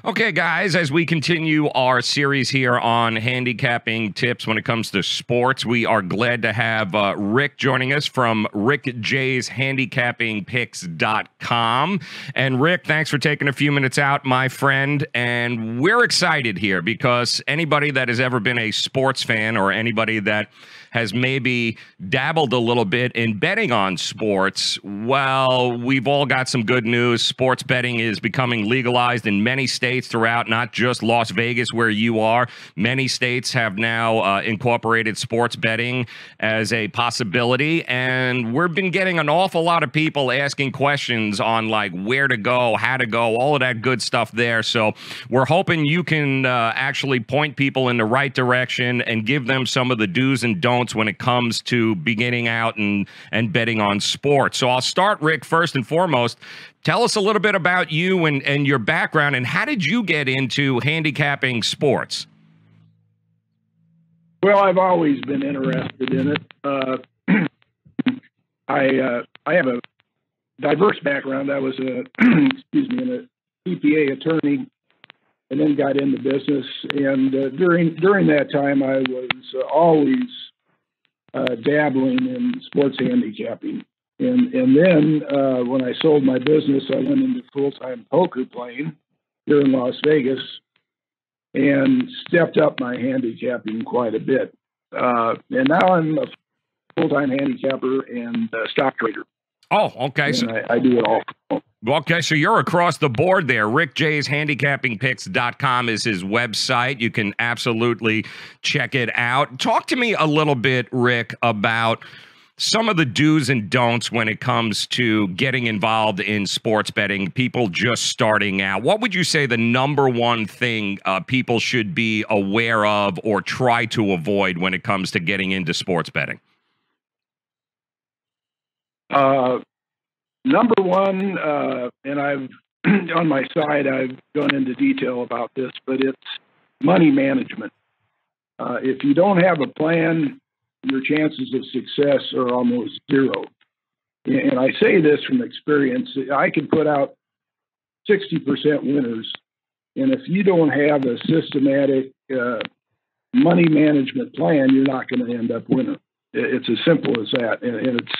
Okay, guys, as we continue our series here on handicapping tips when it comes to sports, we are glad to have Rick joining us from Rick J's handicappingpics.com. And Rick, thanks for taking a few minutes out, my friend. And we're excited here because anybody that has ever been a sports fan or anybody that has maybe dabbled a little bit in betting on sports, well, we've all got some good news. Sports betting is becoming legalized in many states throughout, not just Las Vegas where you are. Many states have now incorporated sports betting as a possibility, and we've been getting an awful lot of people asking questions on like where to go, how to go, all of that good stuff there. So we're hoping you can actually point people in the right direction and give them some of the do's and don'ts when it comes to beginning out and betting on sports. So I'll start, Rick, first and foremost. Tell us a little bit about you and your background, and how did you get into handicapping sports? Well, I've always been interested in it. I have a diverse background. I was an CPA attorney, and then got into business. And during that time, I was always dabbling in sports handicapping. And then when I sold my business, I went into full-time poker playing here in Las Vegas and stepped up my handicapping quite a bit. And now I'm a full-time handicapper and stock trader. Oh, okay. And so I do it all. Okay, so you're across the board there. Rick J's handicappingpics.com is his website. You can absolutely check it out. Talk to me a little bit, Rick, about some of the do's and don'ts when it comes to getting involved in sports betting, people just starting out. What would you say the number one thing people should be aware of or try to avoid when it comes to getting into sports betting? Number one, and I've on my side, I've gone into detail about this, but it's money management. If you don't have a plan, your chances of success are almost zero. And I say this from experience. I can put out 60% winners, and if you don't have a systematic money management plan, you're not going to end up winning. It's as simple as that, and it's.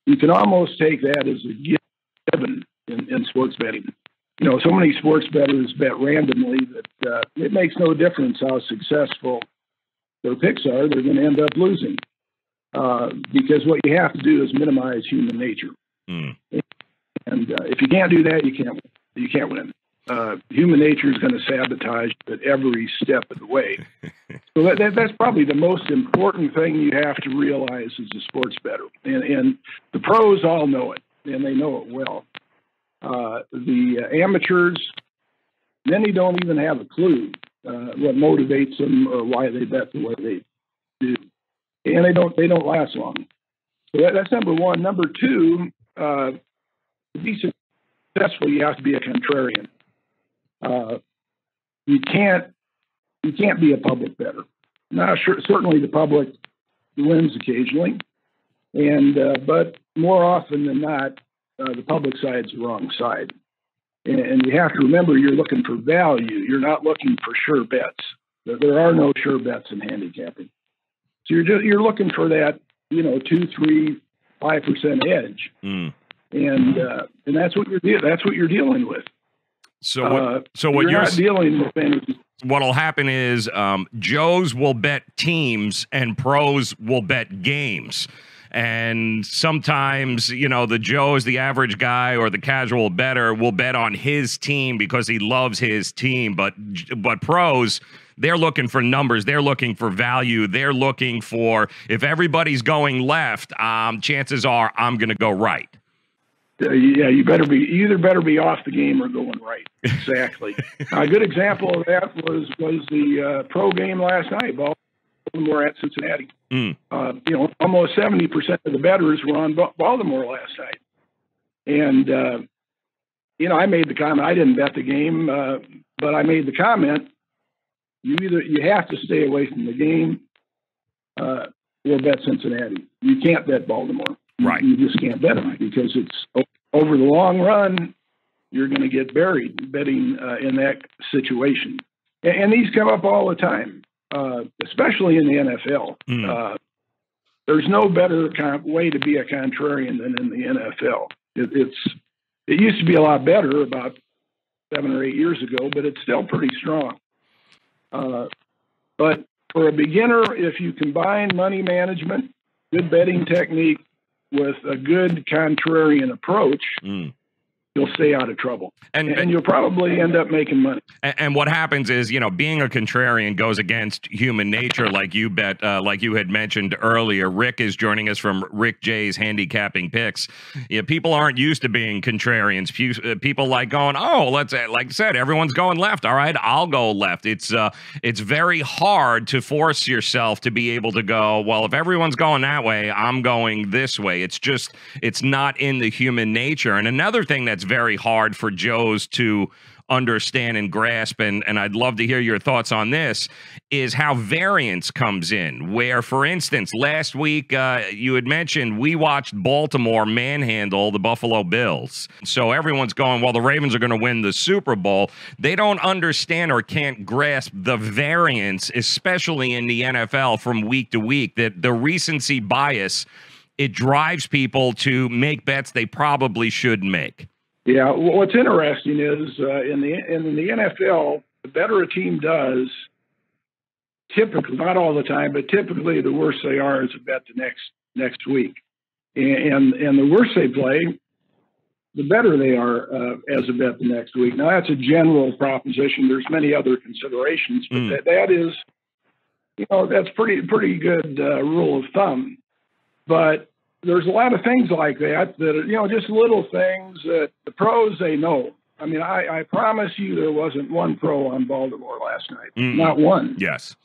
You can almost take that as a given in sports betting. You know, so many sports bettors bet randomly that it makes no difference how successful their picks are. They're going to end up losing because what you have to do is minimize human nature. And if you can't do that, you can't win. Human nature is going to sabotage you at every step of the way. So that's probably the most important thing you have to realize as a sports bettor. And the pros all know it, and they know it well. The amateurs, many don't even have a clue what motivates them or why they bet the way they do. And they don't last long. So that's number one. Number two, to be successful, you have to be a contrarian. You can't be a public bettor. Now, certainly the public wins occasionally, but more often than not, the public side's the wrong side. And you have to remember, you're looking for value. You're not looking for sure bets. There are no sure bets in handicapping. So you're looking for that, 2, 3, 5% edge, and that's what you're dealing with. So what you're not dealing with anything. What'll happen is Joes will bet teams and pros will bet games. And sometimes, the Joes, the average guy or the casual bettor will bet on his team because he loves his team. But pros, they're looking for numbers. They're looking for value. They're looking for, if everybody's going left, chances are I'm going to go right. Yeah, you either better be off the game or going right. Exactly. A good example of that was the pro game last night. Baltimore at Cincinnati. Almost 70% of the bettors were on Baltimore last night. And I made the comment. I didn't bet the game, but I made the comment. You have to stay away from the game or bet Cincinnati. You can't bet Baltimore. Right. You just can't bet them because it's over the long run. you're going to get buried betting in that situation. And these come up all the time, especially in the NFL. There's no better way to be a contrarian than in the NFL. It used to be a lot better about 7 or 8 years ago, but it's still pretty strong. But for a beginner, if you combine money management, good betting technique with a good contrarian approach, you'll stay out of trouble. And you'll probably end up making money. And what happens is, you know, being a contrarian goes against human nature, like you had mentioned earlier. Rick is joining us from Rick J's Handicapping Picks. Yeah, people aren't used to being contrarians. People like going, oh, like I said, everyone's going left. All right, I'll go left. It's very hard to force yourself to be able to go, well, if everyone's going that way, I'm going this way. It's not in the human nature. And another thing that's very hard for Joes to understand and grasp, and I'd love to hear your thoughts on this, is how variance comes in. Where, for instance, last week you had mentioned we watched Baltimore manhandle the Buffalo Bills. So everyone's going, well, the Ravens are going to win the Super Bowl. They don't understand or can't grasp the variance, especially in the NFL from week to week, that the recency bias, it drives people to make bets they probably shouldn't make. Yeah, what's interesting is in the NFL, the better a team does, typically, not all the time, but typically the worse they are as a bet the next week. And the worse they play, the better they are as a bet the next week. Now, that's a general proposition. There's many other considerations, but that is, you know, that's pretty good rule of thumb. But there's a lot of things like that are, you know, just little things that the pros, they know. I mean, I promise you there wasn't one pro on Baltimore last night. Not one. Yes.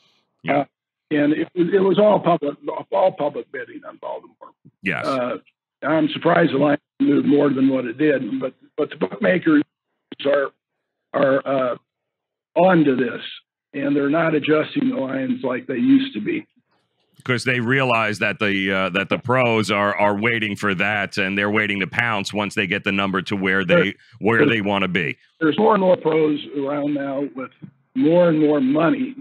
Yeah. And it was all public betting on Baltimore. Yes. I'm surprised the line moved more than what it did, but the bookmakers are on to this, and they're not adjusting the lines like they used to be. Because they realize that the pros are waiting for that, and they're waiting to pounce once they get the number to where they want to be. There's more and more pros around now with more and more money.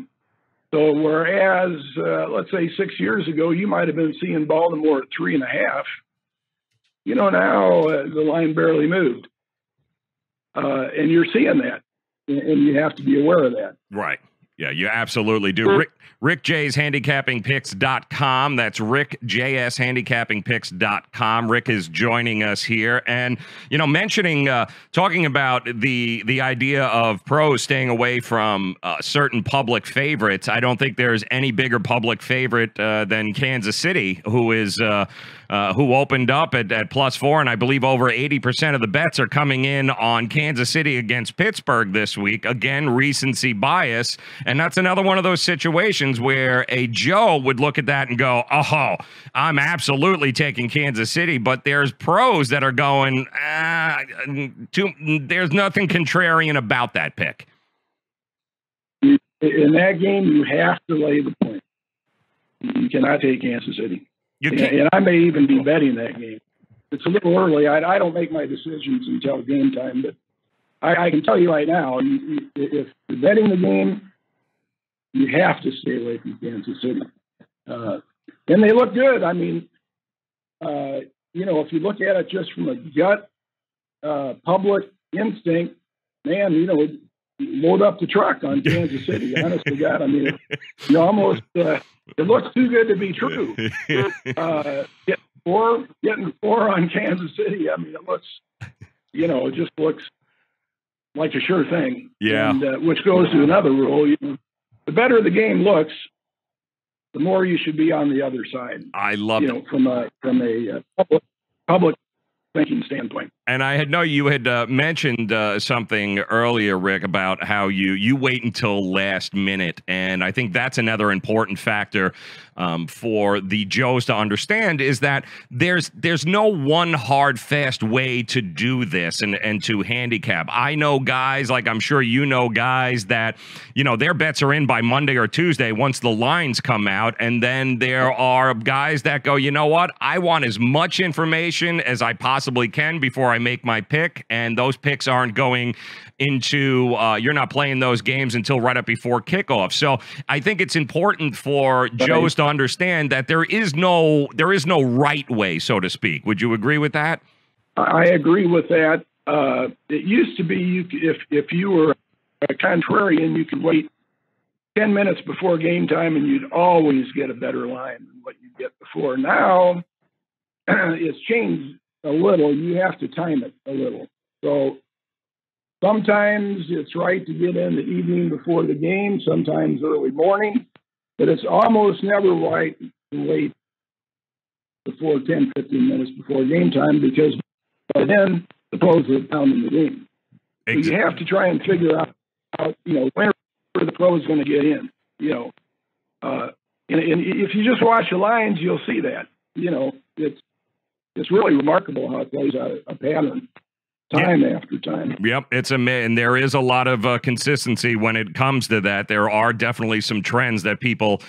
So whereas let's say 6 years ago you might have been seeing Baltimore at 3.5, you know, now the line barely moved, and you're seeing that, and you have to be aware of that. Right. Yeah, you absolutely do. Rick J's handicappingpicks.com. That's Rick JS handicappingpicks.com. Rick is joining us here, and you know, talking about the idea of pros staying away from certain public favorites. I don't think there's any bigger public favorite than Kansas City, who opened up at +4, and I believe over 80% of the bets are coming in on Kansas City against Pittsburgh this week. Again, recency bias, and that's another one of those situations where a Joe would look at that and go, oh, I'm absolutely taking Kansas City, but there's pros that are going, there's nothing contrarian about that pick. In that game, you have to lay the point. You cannot take Kansas City. And I may even be betting that game. It's a little early. I don't make my decisions until game time, but I can tell you right now, if you're betting the game, you have to stay away from Kansas City. And they look good. I mean, you know, if you look at it just from a gut, public instinct, man, you know, load up the truck on Kansas City. Honest to God, I mean, you almost it looks too good to be true. Getting four on Kansas City. I mean, it looks, you know, it just looks like a sure thing. Yeah. And, which goes to another rule. You know, the better the game looks, the more you should be on the other side. I love it. From a public thinking standpoint. And I know you had mentioned something earlier, Rick, about how you wait until last minute, and I think that's another important factor for the Joes to understand, is that there's no one hard, fast way to do this and to handicap. I know guys, like I'm sure you know guys, that, you know, their bets are in by Monday or Tuesday once the lines come out, and then there are guys that go, you know what, I want as much information as I possibly possibly can before I make my pick, and those picks aren't going into you're not playing those games until right up before kickoff. So I think it's important for Joes to understand that there is no right way, so to speak. Would you agree with that? I agree with that. It used to be if you were a contrarian, you could wait 10 minutes before game time and you'd always get a better line than what you get before. Now it's changed a little. You have to time it a little. So sometimes it's right to get in the evening before the game, sometimes early morning, but it's almost never right to wait before 10, 15 minutes before game time, because by then the pros are down in the game. So you have to try and figure out, where the pro is going to get in, and if you just watch the lines, you'll see that, it's really remarkable how it plays out a pattern. Time after time. Yep, and there is a lot of consistency when it comes to that. There are definitely some trends that people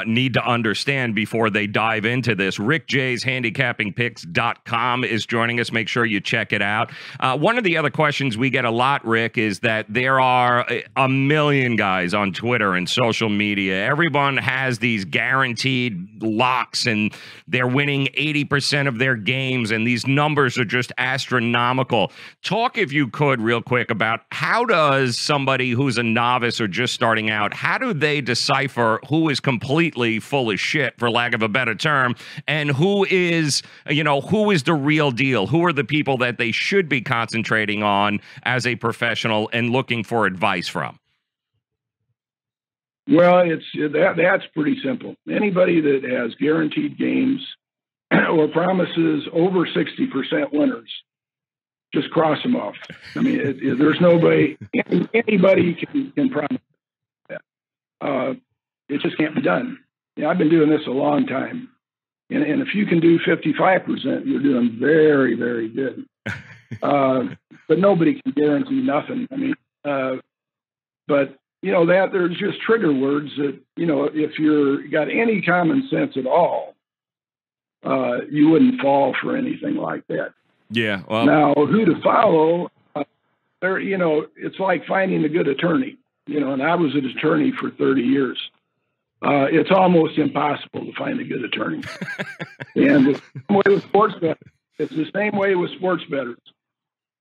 need to understand before they dive into this. Rick J's handicappingpics.com is joining us. Make sure you check it out. One of the other questions we get a lot, Rick, is that there are a million guys on Twitter and social media. Everyone has these guaranteed locks, and they're winning 80% of their games, and these numbers are just astronomical. Talk, if you could, real quick, about how does somebody who's a novice or just starting out, how do they decipher who is completely full of shit, for lack of a better term, and who is the real deal? Who are the people that they should be concentrating on as a professional and looking for advice from? Well, that's pretty simple. Anybody that has guaranteed games or promises over 60% winners, just cross them off. I mean, there's nobody, anybody can promise that. It just can't be done. I've been doing this a long time. And if you can do 55%, you're doing very, very good. But nobody can guarantee nothing. I mean, but, that there's just trigger words that, if you're got any common sense at all, you wouldn't fall for anything like that. Yeah. Well, now, who to follow? It's like finding a good attorney. And I was an attorney for 30 years. It's almost impossible to find a good attorney. And it's the same way with sports bettors. It's the same way with sports bettors.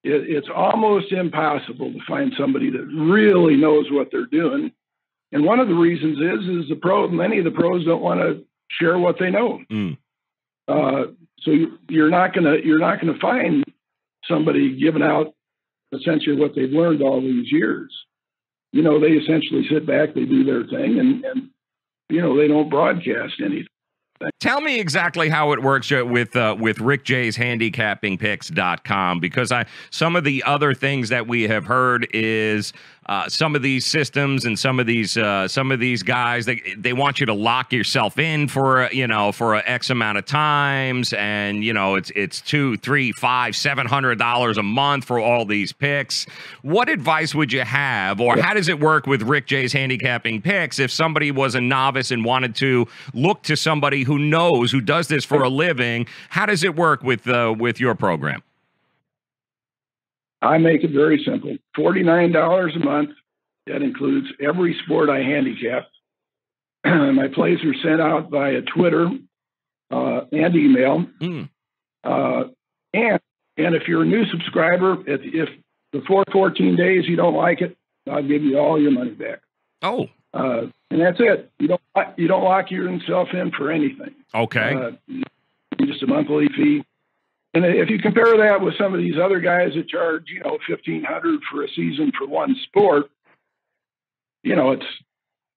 It's almost impossible to find somebody that really knows what they're doing. And one of the reasons is many of the pros don't want to share what they know. So you're not gonna find somebody giving out essentially what they've learned all these years. They essentially sit back, they do their thing, and they don't broadcast anything. Tell me exactly how it works with Rick J's handicappingpics.com, because some of the other things that we have heard is some of these systems and some of these guys, they want you to lock yourself in for a X amount of times, and it's $200, $300, $500, $700 a month for all these picks. What advice would you have, or how does it work with Rick J's handicapping picks if somebody was a novice and wanted to look to somebody who does this for a living? How does it work with your program? I make it very simple. $49 a month. That includes every sport I handicap. My plays are sent out via Twitter and email. And if you're a new subscriber, if before 14 days you don't like it, I'll give you all your money back. Oh. And that's it. You don't lock yourself in for anything. Okay. Just a monthly fee. And if you compare that with some of these other guys that charge, $1,500 for a season for one sport, it's,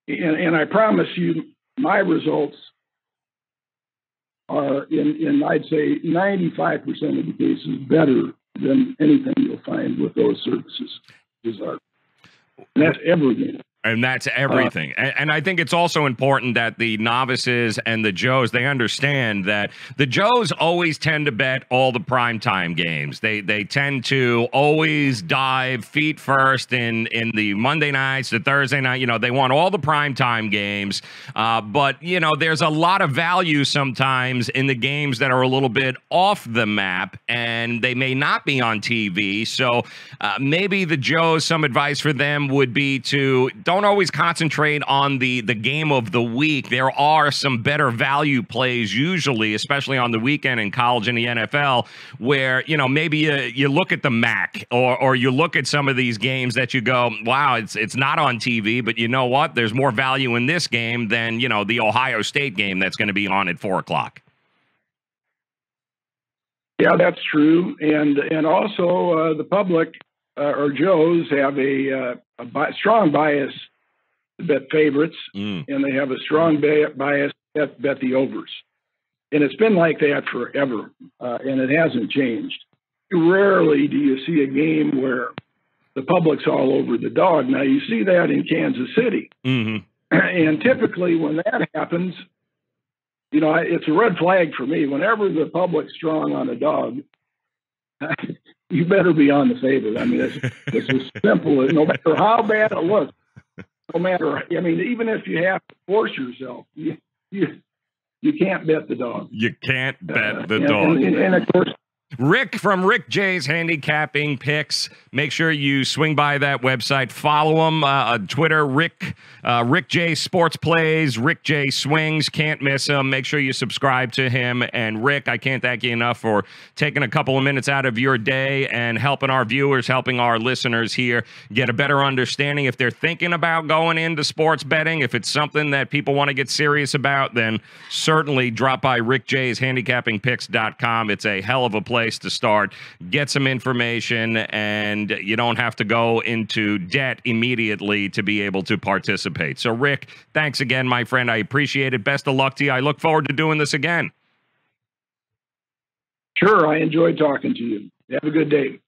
and I promise you, my results are in I'd say 95% of the cases better than anything you'll find with those services. And that's every game. And that's everything. And I think it's also important that the novices and the Joes, they understand that the Joes always tend to bet all the primetime games. They tend to always dive feet first in the Monday nights, the Thursday night. You know, they want all the primetime games. But, you know, there's a lot of value sometimes in the games that are a little bit off the map, and they may not be on TV. So maybe the Joes, some advice for them would be to don't always concentrate on the game of the week. There are some better value plays usually, especially on the weekend in college and the NFL, where, you know, maybe you look at the MAC or you look at some of these games that you go, wow, it's not on TV, but you know what? There's more value in this game than, you know, the Ohio State game that's going to be on at 4 o'clock. Yeah, that's true. And also the public or Joes have a strong bias to bet favorites, and they have a strong bias to bet the overs. And it's been like that forever, and it hasn't changed. Rarely do you see a game where the public's all over the dog. Now, you see that in Kansas City. Mm-hmm. And typically when that happens, you know, it's a red flag for me. Whenever the public's strong on a dog, you better be on the favorite. I mean, it's as simple as, no matter how bad it looks, no matter, I mean, even if you have to force yourself, you can't bet the dog. You can't bet the dog. And of course, Rick from Rick J's Handicapping Picks. Make sure you swing by that website. Follow him on Twitter, Rick J Sports Plays, Rick J Swings. Can't miss him. Make sure you subscribe to him. And Rick, I can't thank you enough for taking a couple of minutes out of your day and helping our viewers, helping our listeners here get a better understanding. If they're thinking about going into sports betting, if it's something that people want to get serious about, then certainly drop by Rick J's handicappingpicks.com. It's a hell of a place to start. Get some information, and you don't have to go into debt immediately to be able to participate. So, Rick, thanks again, my friend. I appreciate it. Best of luck to you. I look forward to doing this again. Sure. I enjoyed talking to you. Have a good day.